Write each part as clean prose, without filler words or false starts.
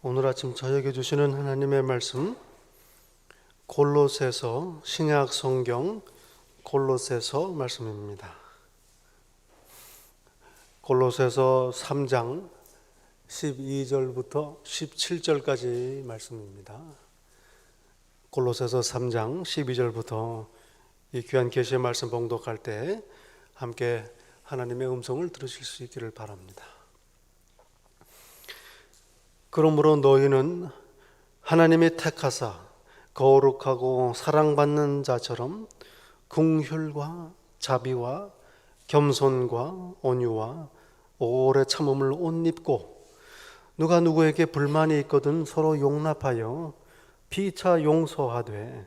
오늘 아침 저에게 주시는 하나님의 말씀, 골로새서 신약 성경 골로새서 말씀입니다. 골로새서 3장 12절부터 17절까지 말씀입니다. 골로새서 3장 12절부터 이 귀한 계시의 말씀 봉독할 때 함께 하나님의 음성을 들으실 수 있기를 바랍니다. 그러므로 너희는 하나님이 택하사 거룩하고 사랑받는 자처럼 긍휼과 자비와 겸손과 온유와 오래 참음을 옷 입고, 누가 누구에게 불만이 있거든 서로 용납하여 피차 용서하되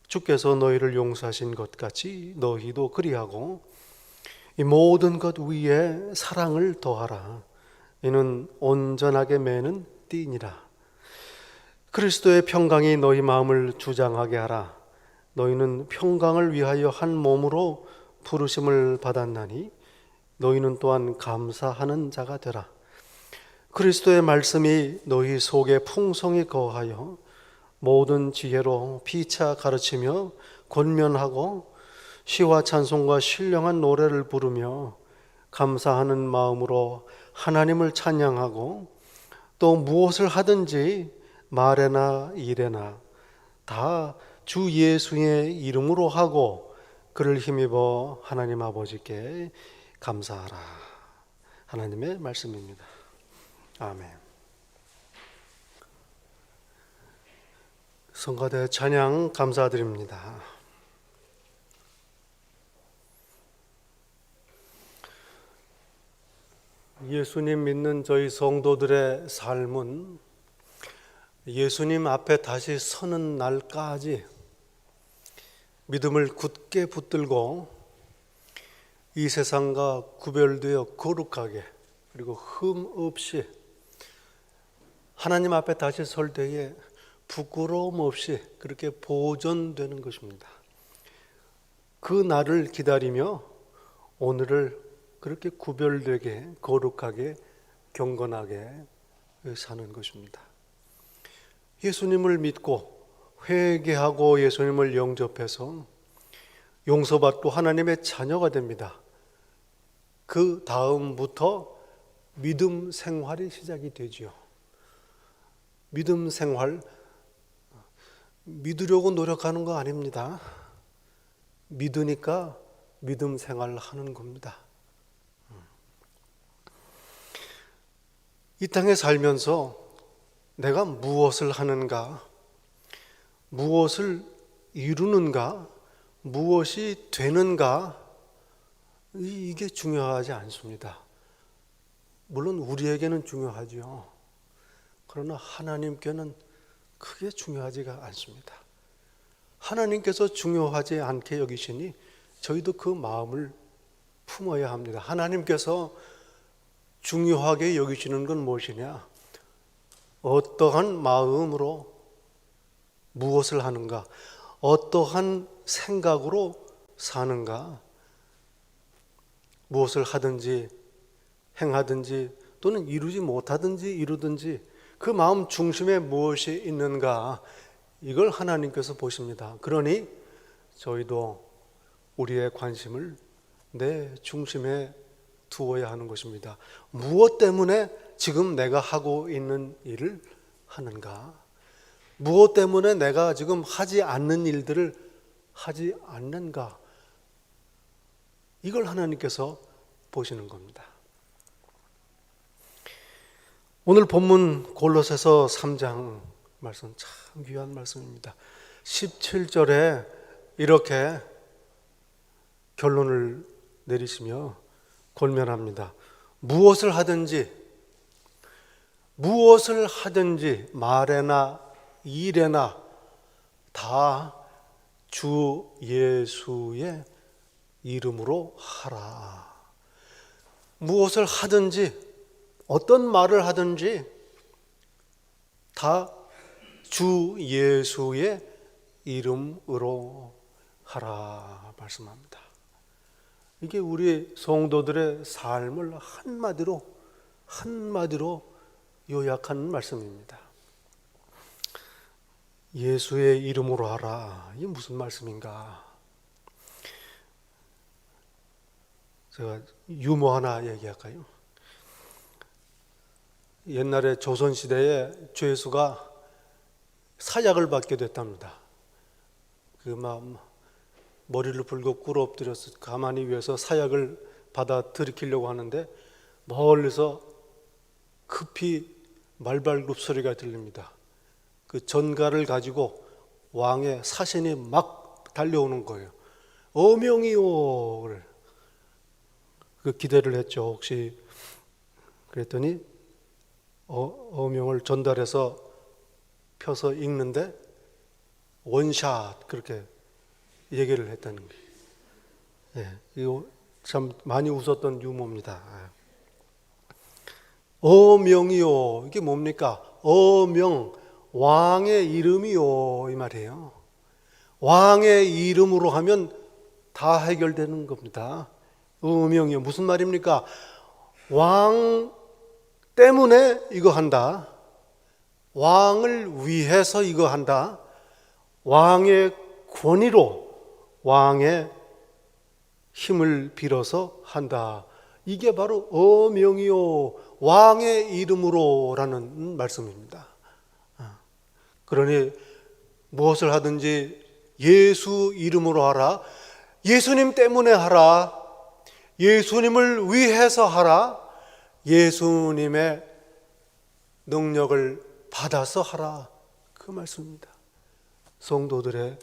주께서 너희를 용서하신 것 같이 너희도 그리하고 이 모든 것 위에 사랑을 더하라. 이는 온전하게 매는 띠니라. 그리스도의 평강이 너희 마음을 주장하게 하라. 너희는 평강을 위하여 한 몸으로 부르심을 받았나니 너희는 또한 감사하는 자가 되라. 그리스도의 말씀이 너희 속에 풍성히 거하여 모든 지혜로 피차 가르치며 권면하고 시와 찬송과 신령한 노래를 부르며 감사하는 마음으로 하나님을 찬양하고, 또 무엇을 하든지 말에나 일에나 다 주 예수의 이름으로 하고 그를 힘입어 하나님 아버지께 감사하라. 하나님의 말씀입니다. 아멘. 성가대 찬양 감사드립니다. 예수님 믿는 저희 성도들의 삶은 예수님 앞에 다시 서는 날까지 믿음을 굳게 붙들고 이 세상과 구별되어 거룩하게, 그리고 흠 없이 하나님 앞에 다시 설 때에 부끄러움 없이 그렇게 보존되는 것입니다. 그 날을 기다리며 오늘을 그렇게 구별되게 거룩하게 경건하게 사는 것입니다. 예수님을 믿고 회개하고 예수님을 영접해서 용서받고 하나님의 자녀가 됩니다. 그 다음부터 믿음 생활이 시작이 되죠. 믿음 생활, 믿으려고 노력하는 거 아닙니다. 믿으니까 믿음 생활을 하는 겁니다. 이 땅에 살면서 내가 무엇을 하는가, 무엇을 이루는가, 무엇이 되는가, 이게 중요하지 않습니다. 물론 우리에게는 중요하죠. 그러나 하나님께는 크게 중요하지가 않습니다. 하나님께서 중요하지 않게 여기시니 저희도 그 마음을 품어야 합니다. 하나님께서 중요하게 여기시는 건 무엇이냐? 어떠한 마음으로 무엇을 하는가? 어떠한 생각으로 사는가? 무엇을 하든지 행하든지 또는 이루지 못하든지 이루든지 그 마음 중심에 무엇이 있는가? 이걸 하나님께서 보십니다. 그러니 저희도 우리의 관심을 내 중심에 두어야 하는 것입니다. 무엇 때문에 지금 내가 하고 있는 일을 하는가? 무엇 때문에 내가 지금 하지 않는 일들을 하지 않는가? 이걸 하나님께서 보시는 겁니다. 오늘 본문 골로새서 3장 말씀 참 귀한 말씀입니다. 17절에 이렇게 결론을 내리시며 권면합니다. 무엇을 하든지 말에나 일에나 다 주 예수의 이름으로 하라. 무엇을 하든지 어떤 말을 하든지 다 주 예수의 이름으로 하라 말씀합니다. 이게 우리 성도들의 삶을 한마디로 요약하는 말씀입니다. 예수의 이름으로 하라. 이게 무슨 말씀인가? 제가 유머 하나 얘기할까요? 옛날에 조선시대에 죄수가 사약을 받게 됐답니다. 머리를 불고 꿇어 엎드려서 가만히 위에서 사약을 받아 들이키려고 하는데 멀리서 급히 말발굽 소리가 들립니다. 그 전갈을 가지고 왕의 사신이 막 달려오는 거예요. 어명이요. 그 기대를 했죠. 혹시 그랬더니 어명을 전달해서 펴서 읽는데 원샷 그렇게 얘기를 했다는 거예요. 이거 참 많이 웃었던 유머입니다. 어명이요. 이게 뭡니까? 어명, 왕의 이름이요. 이 말이에요. 왕의 이름으로 하면 다 해결되는 겁니다. 어명이요. 무슨 말입니까? 왕 때문에 이거 한다. 왕을 위해서 이거 한다. 왕의 권위로 왕의 힘을 빌어서 한다. 이게 바로 어명이요 왕의 이름으로라는 말씀입니다. 그러니 무엇을 하든지 예수 이름으로 하라. 예수님 때문에 하라. 예수님을 위해서 하라. 예수님의 능력을 받아서 하라. 그 말씀입니다. 성도들의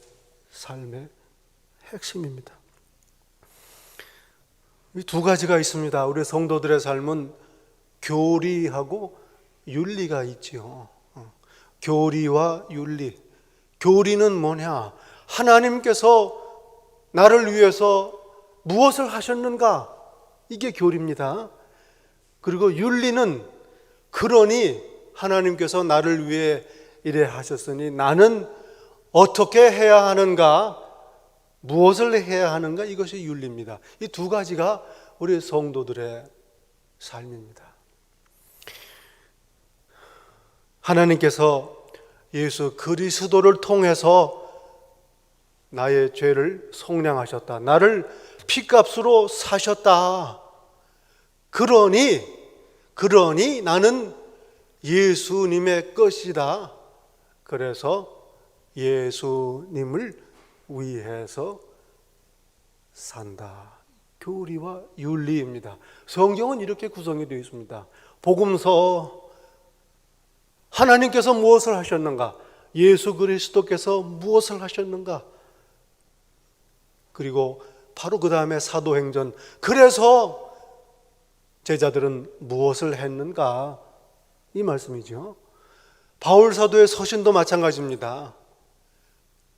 삶의 핵심입니다. 이 두 가지가 있습니다. 우리 성도들의 삶은 교리하고 윤리가 있지요. 교리와 윤리. 교리는 뭐냐? 하나님께서 나를 위해서 무엇을 하셨는가? 이게 교리입니다. 그리고 윤리는 그러니 하나님께서 나를 위해 이래 하셨으니 나는 어떻게 해야 하는가? 무엇을 해야 하는가? 이것이 윤리입니다. 이 두 가지가 우리 성도들의 삶입니다. 하나님께서 예수 그리스도를 통해서 나의 죄를 속량하셨다. 나를 피값으로 사셨다. 그러니 나는 예수님의 것이다. 그래서 예수님을 위해서 산다. 교리와 윤리입니다. 성경은 이렇게 구성이 되어 있습니다. 복음서, 하나님께서 무엇을 하셨는가? 예수 그리스도께서 무엇을 하셨는가? 그리고 바로 그 다음에 사도행전, 그래서 제자들은 무엇을 했는가? 이 말씀이죠. 바울 사도의 서신도 마찬가지입니다.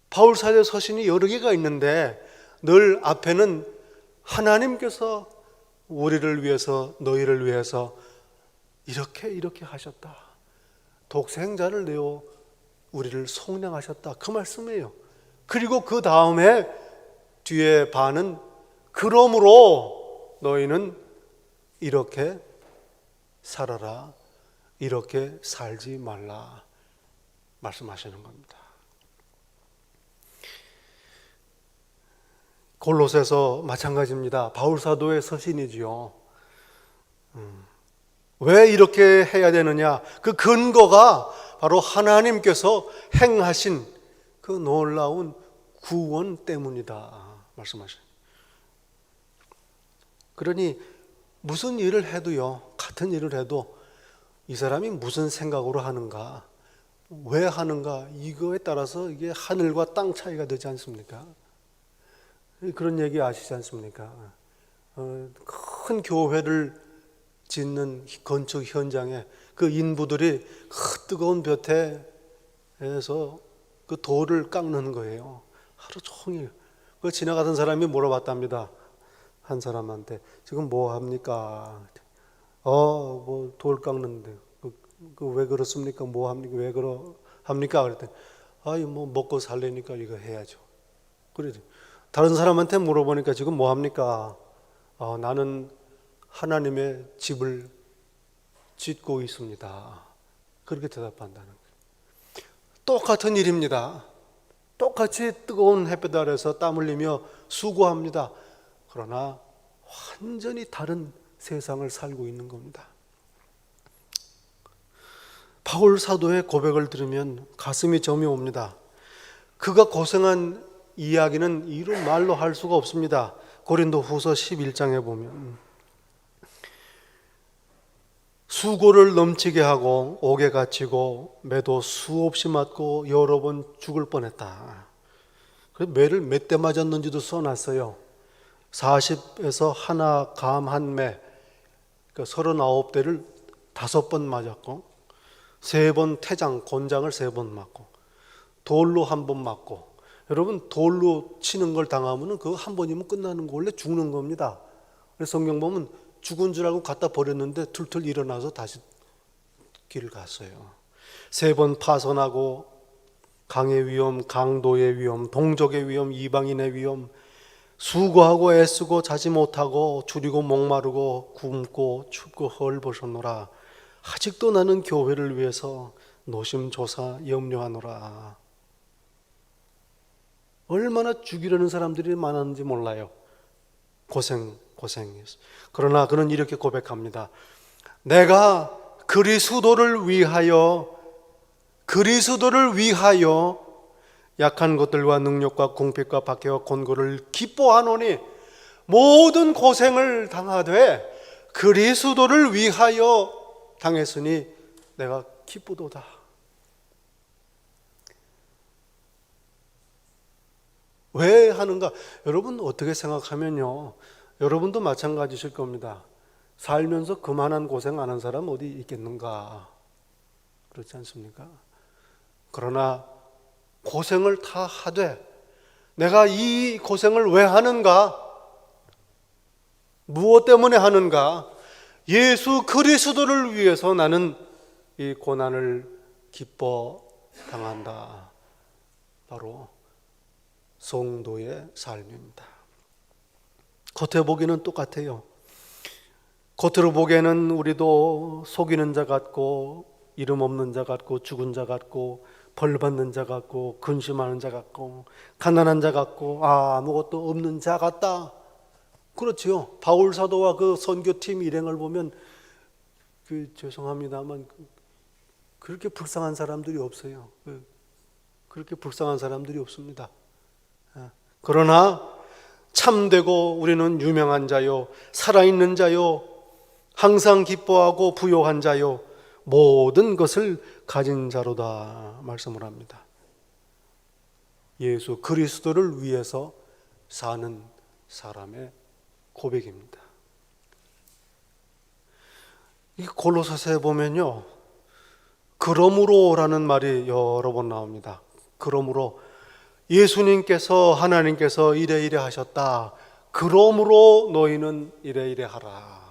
바울 사도의 서신이 여러 개가 있는데 늘 앞에는 하나님께서 우리를 위해서, 너희를 위해서 이렇게 하셨다. 독생자를 내어 우리를 속량하셨다. 그 말씀이에요. 그리고 그 다음에 뒤에 반은 그러므로 너희는 이렇게 살아라. 이렇게 살지 말라. 말씀하시는 겁니다. 골로새서 마찬가지입니다. 바울 사도의 서신이지요. 왜 이렇게 해야 되느냐? 그 근거가 바로 하나님께서 행하신 그 놀라운 구원 때문이다. 말씀하셔요. 그러니 무슨 일을 해도요, 같은 일을 해도 이 사람이 무슨 생각으로 하는가, 왜 하는가, 이거에 따라서 이게 하늘과 땅 차이가 되지 않습니까? 그런 얘기 아시지 않습니까? 큰 교회를 짓는 건축 현장에 그 인부들이 그 뜨거운 볕에서 그 돌을 깎는 거예요. 하루 종일. 그 지나가던 사람이 물어봤답니다. 한 사람한테 지금 뭐 합니까? 뭐 돌 깎는데 그 왜 그렇습니까? 뭐 합니까? 왜 합니까? 그랬더니 뭐 먹고 살려니까 이거 해야죠. 그래. 다른 사람한테 물어보니까 지금 뭐 합니까? 나는 하나님의 집을 짓고 있습니다. 그렇게 대답한다는 거예요. 똑같은 일입니다. 똑같이 뜨거운 햇볕 아래서 땀 흘리며 수고합니다. 그러나 완전히 다른 세상을 살고 있는 겁니다. 바울 사도의 고백을 들으면 가슴이 점이 옵니다. 그가 고생한 이야기는 이루 말로 할 수가 없습니다. 고린도 후서 11장에 보면 수고를 넘치게 하고 옥에 갇히고 매도 수없이 맞고 여러 번 죽을 뻔했다. 매를 몇 대 맞았는지도 써놨어요. 40에서 하나 감 한 매, 39대를 5번 맞았고 3번 태장, 곤장을 3번 맞고 돌로 1번 맞고. 여러분, 돌로 치는 걸 당하면 그거 한 번이면 끝나는 거, 원래 죽는 겁니다. 그래서 성경 보면 죽은 줄 알고 갖다 버렸는데 툴툴 일어나서 다시 길을 갔어요. 3번 파선하고 강의 위험, 강도의 위험, 동족의 위험, 이방인의 위험, 수고하고 애쓰고 자지 못하고 줄이고 목마르고 굶고 춥고 헐벗었노라. 아직도 나는 교회를 위해서 노심조사 염려하노라. 얼마나 죽이려는 사람들이 많았는지 몰라요. 고생했어. 그러나 그는 이렇게 고백합니다. 내가 그리스도를 위하여 약한 것들과 능력과 궁핍과 박해와 곤고를 기뻐하노니, 모든 고생을 당하되 그리스도를 위하여 당했으니 내가 기쁘도다. 왜 하는가? 여러분 어떻게 생각하면요, 여러분도 마찬가지실 겁니다. 살면서 그만한 고생 안 한 사람 어디 있겠는가? 그렇지 않습니까? 그러나 고생을 다 하되 내가 이 고생을 왜 하는가? 무엇 때문에 하는가? 예수 그리스도를 위해서 나는 이 고난을 기뻐 당한다. 바로 성도의 삶입니다. 겉에 보기는 똑같아요. 겉으로 보기에는 우리도 속이는 자 같고 이름 없는 자 같고 죽은 자 같고 벌 받는 자 같고 근심하는 자 같고 가난한 자 같고 아무것도 없는 자 같다. 그렇지요. 바울 사도와 그 선교팀 일행을 보면 죄송합니다만 그렇게 불쌍한 사람들이 없어요. 그렇게 불쌍한 사람들이 없습니다. 그러나 참되고 우리는 유명한 자요, 살아있는 자요, 항상 기뻐하고 부요한 자요, 모든 것을 가진 자로다 말씀을 합니다. 예수 그리스도를 위해서 사는 사람의 고백입니다. 이 골로새서에 보면요, 그러므로라는 말이 여러 번 나옵니다. 그러므로 예수님께서, 하나님께서 이래 하셨다. 그러므로 너희는 이래 하라.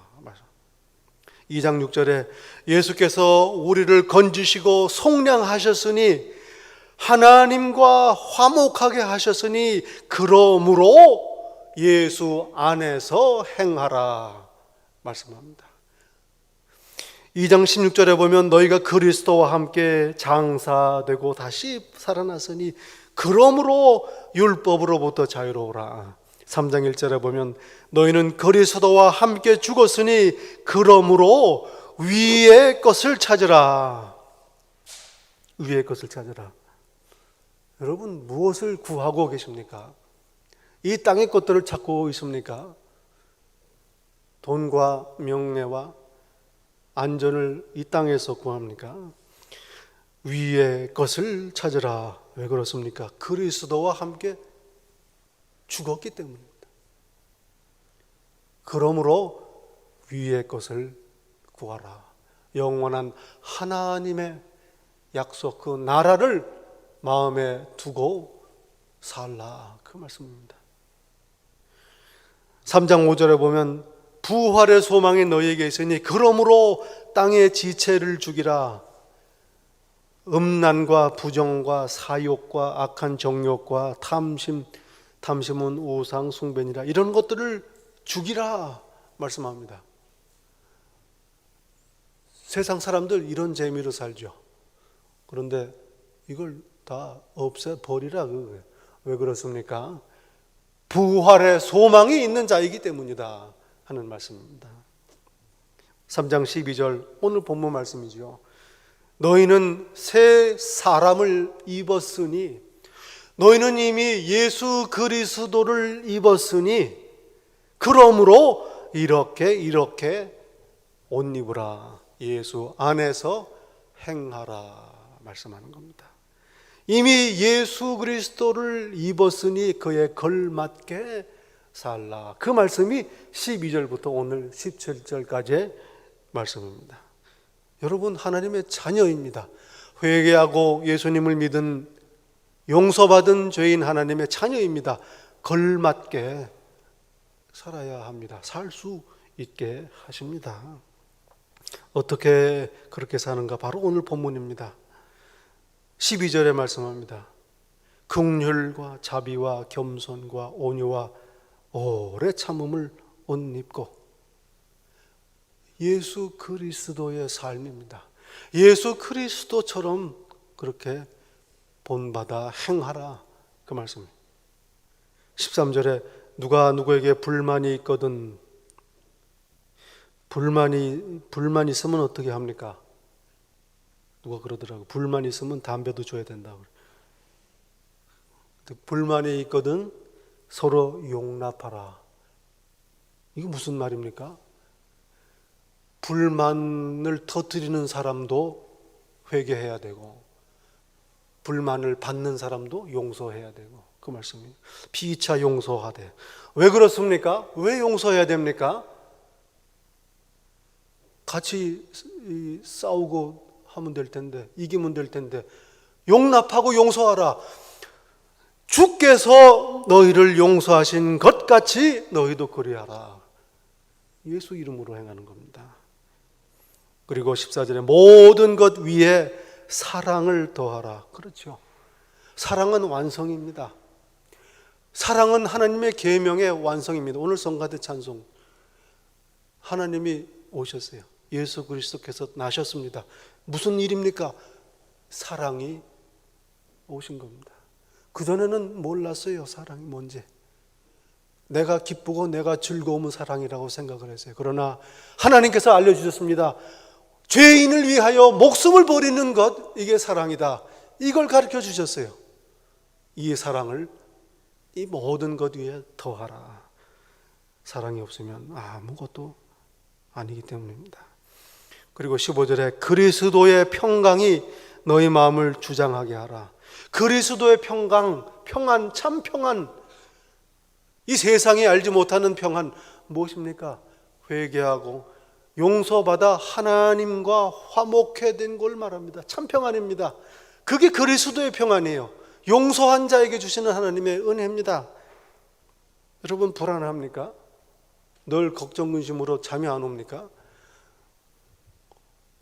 2장 6절에 예수께서 우리를 건지시고 속량하셨으니, 하나님과 화목하게 하셨으니 그러므로 예수 안에서 행하라 말씀합니다. 2장 16절에 보면 너희가 그리스도와 함께 장사되고 다시 살아났으니 그러므로 율법으로부터 자유로우라. 3장 1절에 보면 너희는 그리스도와 함께 죽었으니 그러므로 위의 것을 찾으라. 위의 것을 찾으라. 여러분 무엇을 구하고 계십니까? 이 땅의 것들을 찾고 있습니까? 돈과 명예와 안전을 이 땅에서 구합니까? 위의 것을 찾으라. 왜 그렇습니까? 그리스도와 함께 죽었기 때문입니다. 그러므로 위의 것을 구하라. 영원한 하나님의 약속, 그 나라를 마음에 두고 살라. 그 말씀입니다. 3장 5절에 보면 부활의 소망이 너희에게 있으니 그러므로 땅의 지체를 죽이라. 음란과 부정과 사욕과 악한 정욕과 탐심은 우상 숭배니라. 이런 것들을 죽이라 말씀합니다. 세상 사람들 이런 재미로 살죠. 그런데 이걸 다 없애버리라. 왜 그렇습니까? 부활의 소망이 있는 자이기 때문이다 하는 말씀입니다. 3장 12절 오늘 본문 말씀이죠. 너희는 새 사람을 입었으니, 너희는 이미 예수 그리스도를 입었으니 그러므로 이렇게 옷 입으라. 예수 안에서 행하라 말씀하는 겁니다. 이미 예수 그리스도를 입었으니 그에 걸맞게 살라. 그 말씀이 12절부터 오늘 17절까지의 말씀입니다. 여러분, 하나님의 자녀입니다. 회개하고 예수님을 믿은 용서받은 죄인 하나님의 자녀입니다. 걸맞게 살아야 합니다. 살 수 있게 하십니다. 어떻게 그렇게 사는가? 바로 오늘 본문입니다. 12절에 말씀합니다. 긍휼과 자비와 겸손과 온유와 오래 참음을 옷 입고. 예수 그리스도의 삶입니다. 예수 그리스도처럼 그렇게 본받아 행하라, 그 말씀입니다. 13절에 누가 누구에게 불만이 있거든, 불만 있으면 어떻게 합니까? 누가 그러더라고요. 불만 있으면 담배도 줘야 된다고. 불만이 있거든 서로 용납하라. 이게 무슨 말입니까? 불만을 터뜨리는 사람도 회개해야 되고, 불만을 받는 사람도 용서해야 되고, 그 말씀이에요. 피차 용서하되. 왜 그렇습니까? 왜 용서해야 됩니까? 같이 싸우고 하면 될 텐데, 이기면 될 텐데, 용납하고 용서하라. 주께서 너희를 용서하신 것 같이 너희도 그리하라. 예수 이름으로 행하는 겁니다. 그리고 14절에 모든 것 위에 사랑을 더하라. 그렇죠. 사랑은 완성입니다. 사랑은 하나님의 계명의 완성입니다. 오늘 성가대 찬송, 하나님이 오셨어요. 예수 그리스도께서 나셨습니다. 무슨 일입니까? 사랑이 오신 겁니다. 그전에는 몰랐어요. 사랑이 뭔지. 내가 기쁘고 내가 즐거우면 사랑이라고 생각을 했어요. 그러나 하나님께서 알려주셨습니다. 죄인을 위하여 목숨을 버리는 것, 이게 사랑이다. 이걸 가르쳐 주셨어요. 이 사랑을 이 모든 것 위에 더하라. 사랑이 없으면 아무것도 아니기 때문입니다. 그리고 15절에 그리스도의 평강이 너희 마음을 주장하게 하라. 그리스도의 평강, 평안, 참 평안. 이 세상이 알지 못하는 평안 무엇입니까? 회개하고 용서받아 하나님과 화목해 된 걸 말합니다. 참 평안입니다. 그게 그리스도의 평안이에요. 용서한 자에게 주시는 하나님의 은혜입니다. 여러분, 불안합니까? 늘 걱정 근심으로 잠이 안 옵니까?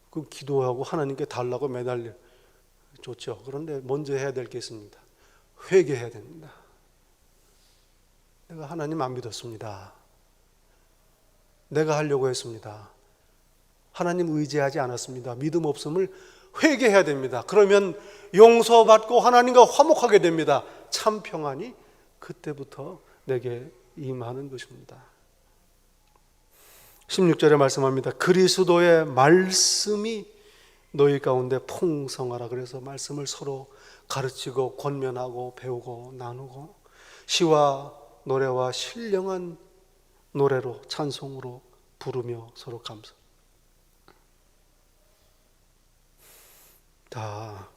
그 기도하고 하나님께 달라고 매달려 좋죠. 그런데 먼저 해야 될 게 있습니다. 회개해야 됩니다. 내가 하나님 안 믿었습니다. 내가 하려고 했습니다. 하나님 의지하지 않았습니다. 믿음 없음을 회개해야 됩니다. 그러면 용서받고 하나님과 화목하게 됩니다. 참 평안이 그때부터 내게 임하는 것입니다. 16절에 말씀합니다. 그리스도의 말씀이 너희 가운데 풍성하라. 그래서 말씀을 서로 가르치고 권면하고 배우고 나누고 시와 노래와 신령한 노래로 찬송으로 부르며 서로 감사.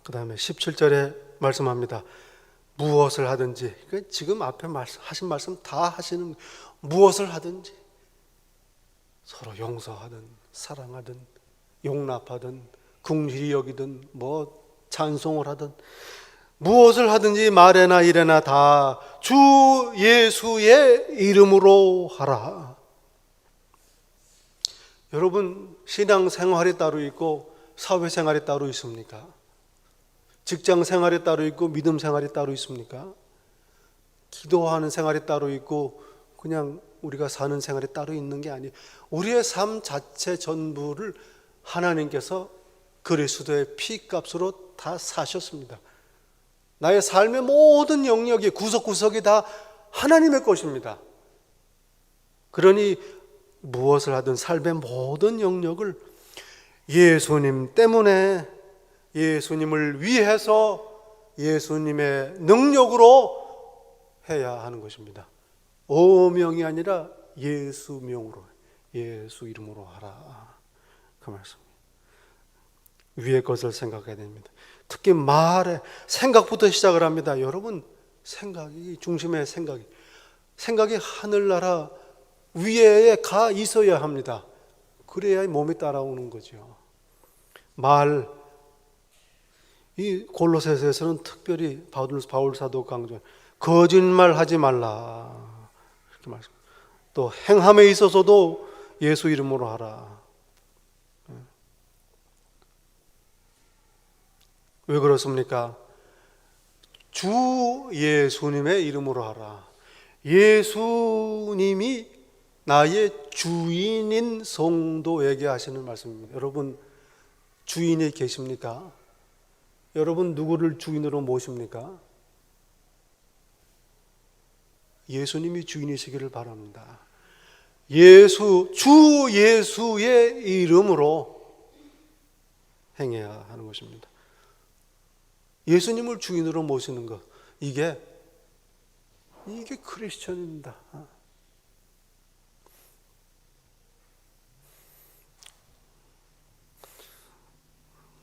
그 다음에 17절에 말씀합니다. 무엇을 하든지, 지금 앞에 하신 말씀 다 하시는, 무엇을 하든지 서로 용서하든 사랑하든 용납하든 긍휼히 여기든 찬송을 하든 무엇을 하든지 말에나 일에나 다 주 예수의 이름으로 하라. 여러분, 신앙생활이 따로 있고 사회생활이 따로 있습니까? 직장생활이 따로 있고 믿음 생활이 따로 있습니까? 기도하는 생활이 따로 있고 그냥 우리가 사는 생활이 따로 있는 게 아니에요. 우리의 삶 자체 전부를 하나님께서 그리스도의 피값으로 다 사셨습니다. 나의 삶의 모든 영역이 구석구석이 다 하나님의 것입니다. 그러니 무엇을 하든 삶의 모든 영역을 예수님 때문에, 예수님을 위해서, 예수님의 능력으로 해야 하는 것입니다. 오명이 아니라 예수명으로, 예수 이름으로 하라. 그 말씀. 위의 것을 생각해야 됩니다. 특히 말에 생각부터 시작을 합니다. 여러분, 생각이 중심의 생각이 하늘나라 위에 가 있어야 합니다. 그래야 몸이 따라오는 거죠. 말, 이 골로새서에서는 특별히 바울 사도 강조, 거짓말하지 말라 이렇게 말씀. 또 행함에 있어서도 예수 이름으로 하라. 왜 그렇습니까? 주 예수님의 이름으로 하라. 예수님이 나의 주인인 성도에게 하시는 말씀입니다. 여러분, 주인이 계십니까? 여러분, 누구를 주인으로 모십니까? 예수님이 주인이시기를 바랍니다. 주 예수의 이름으로 행해야 하는 것입니다. 예수님을 주인으로 모시는 것, 이게 크리스천입니다.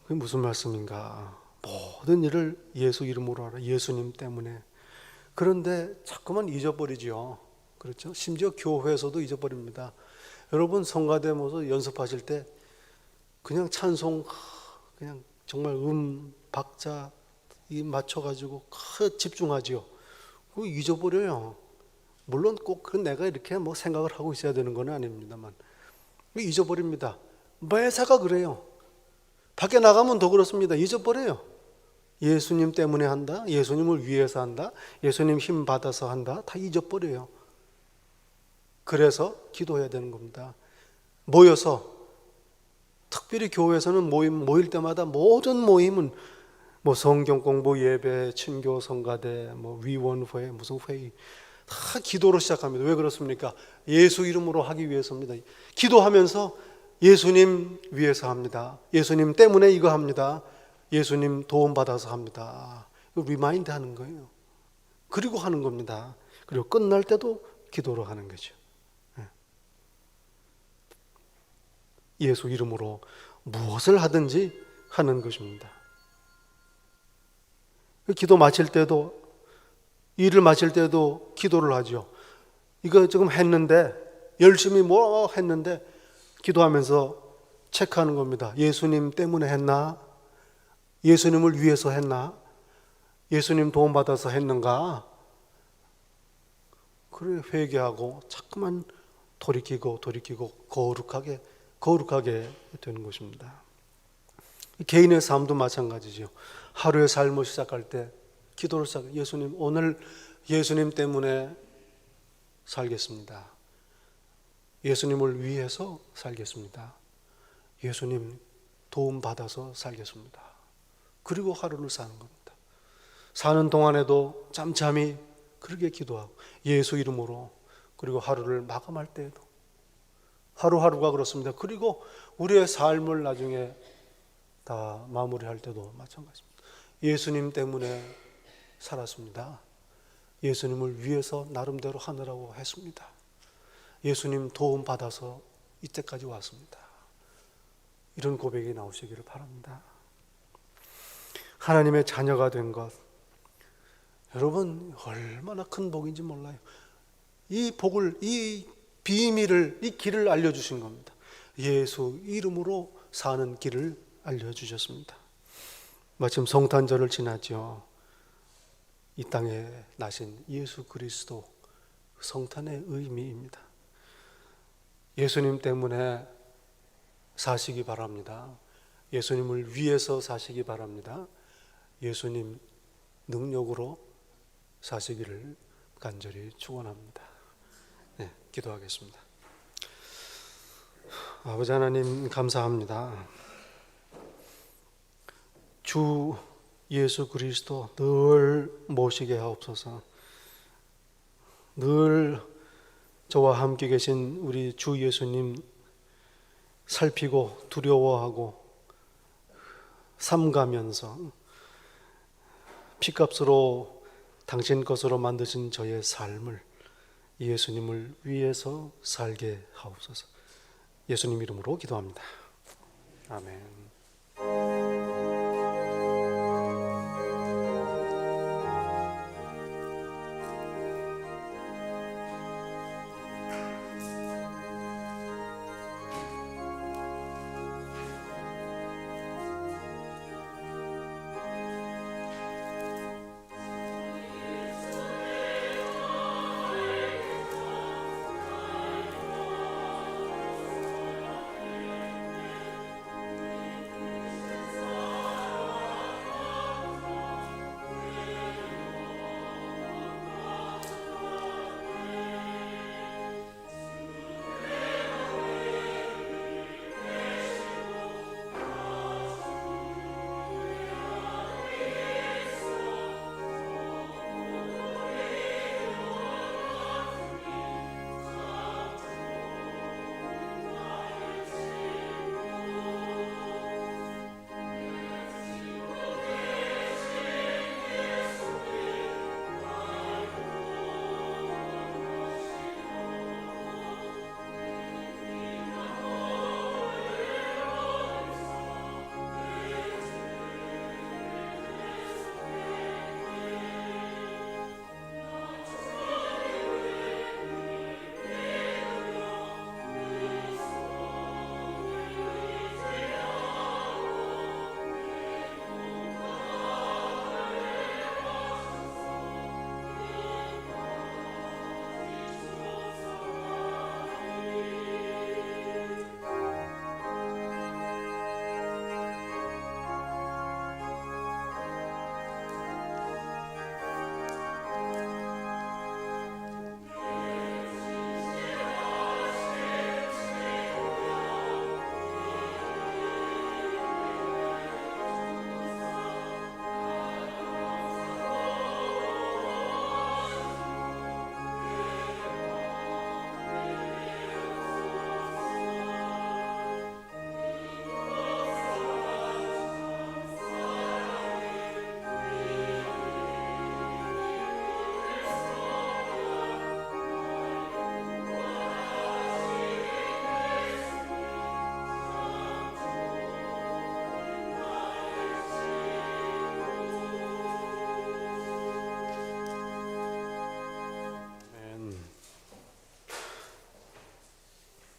그게 무슨 말씀인가? 모든 일을 예수 이름으로 하라. 예수님 때문에. 그런데 자꾸만 잊어버리죠. 그렇죠? 심지어 교회에서도 잊어버립니다. 여러분, 성가대 모서 연습하실 때 그냥 찬송, 그냥 정말 박자 맞춰가지고 집중하지요. 그거 잊어버려요. 물론 꼭 내가 이렇게 생각을 하고 있어야 되는 건 아닙니다만 잊어버립니다. 매사가 그래요. 밖에 나가면 더 그렇습니다. 잊어버려요. 예수님 때문에 한다, 예수님을 위해서 한다, 예수님 힘 받아서 한다, 다 잊어버려요. 그래서 기도해야 되는 겁니다. 모여서, 특별히 교회에서는 모일 때마다 모든 모임은 성경 공부, 예배, 친교, 성가대, 위원회, 무슨 회의 다 기도로 시작합니다. 왜 그렇습니까? 예수 이름으로 하기 위해서입니다. 기도하면서 예수님 위해서 합니다. 예수님 때문에 이거 합니다. 예수님 도움 받아서 합니다. 리마인드 하는 거예요. 그리고 하는 겁니다. 그리고 끝날 때도 기도로 하는 거죠. 예수 이름으로 무엇을 하든지 하는 것입니다. 기도 마칠 때도, 일을 마칠 때도 기도를 하죠. 이거 지금 했는데, 열심히 했는데 기도하면서 체크하는 겁니다. 예수님 때문에 했나? 예수님을 위해서 했나? 예수님 도움받아서 했는가? 그래, 회개하고 자꾸만 돌이키고 거룩하게 되는 것입니다. 개인의 삶도 마찬가지죠. 하루의 삶을 시작할 때 기도를 시작해요. 예수님, 오늘 예수님 때문에 살겠습니다. 예수님을 위해서 살겠습니다. 예수님 도움받아서 살겠습니다. 그리고 하루를 사는 겁니다. 사는 동안에도 짬짬이 그렇게 기도하고 예수 이름으로, 그리고 하루를 마감할 때에도 하루하루가 그렇습니다. 그리고 우리의 삶을 나중에 다 마무리할 때도 마찬가지입니다. 예수님 때문에 살았습니다. 예수님을 위해서 나름대로 하느라고 했습니다. 예수님 도움 받아서 이때까지 왔습니다. 이런 고백이 나오시기를 바랍니다. 하나님의 자녀가 된 것, 여러분 얼마나 큰 복인지 몰라요. 이 복을, 이 비밀을, 이 길을 알려주신 겁니다. 예수 이름으로 사는 길을 알려주셨습니다. 마침 성탄절을 지났죠. 이 땅에 나신 예수 그리스도, 성탄의 의미입니다. 예수님 때문에 사시기 바랍니다. 예수님을 위해서 사시기 바랍니다. 예수님 능력으로 사시기를 간절히 축원합니다. 네, 기도하겠습니다. 아버지 하나님 감사합니다. 주 예수 그리스도 늘 모시게 하옵소서. 늘 저와 함께 계신 우리 주 예수님 살피고 두려워하고 삼가면서 피값으로 당신 것으로 만드신 저의 삶을 예수님을 위해서 살게 하옵소서. 예수님 이름으로 기도합니다. 아멘.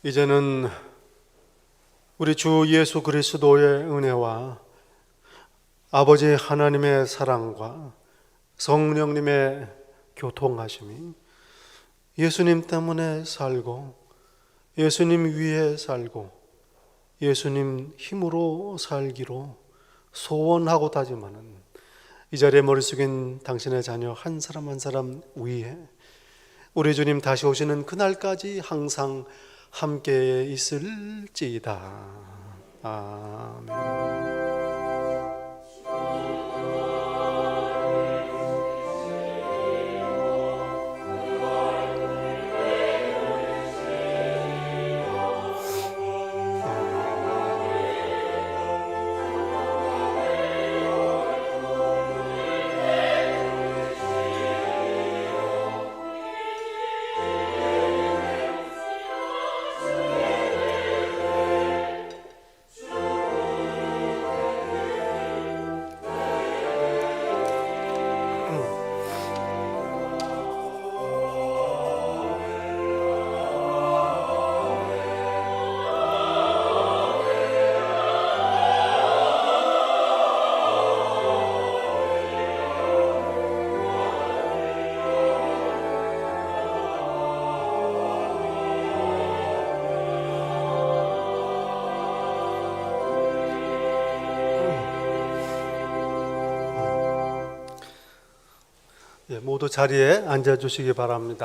이제는 우리 주 예수 그리스도의 은혜와 아버지 하나님의 사랑과 성령님의 교통하심이 예수님 때문에 살고 예수님 위에 살고 예수님 힘으로 살기로 소원하고 다짐하는 이 자리에 머리 숙인 당신의 자녀 한 사람 한 사람 위에 우리 주님 다시 오시는 그날까지 항상 함께 있을지이다. 아멘. 모두 자리에 앉아 주시기 바랍니다.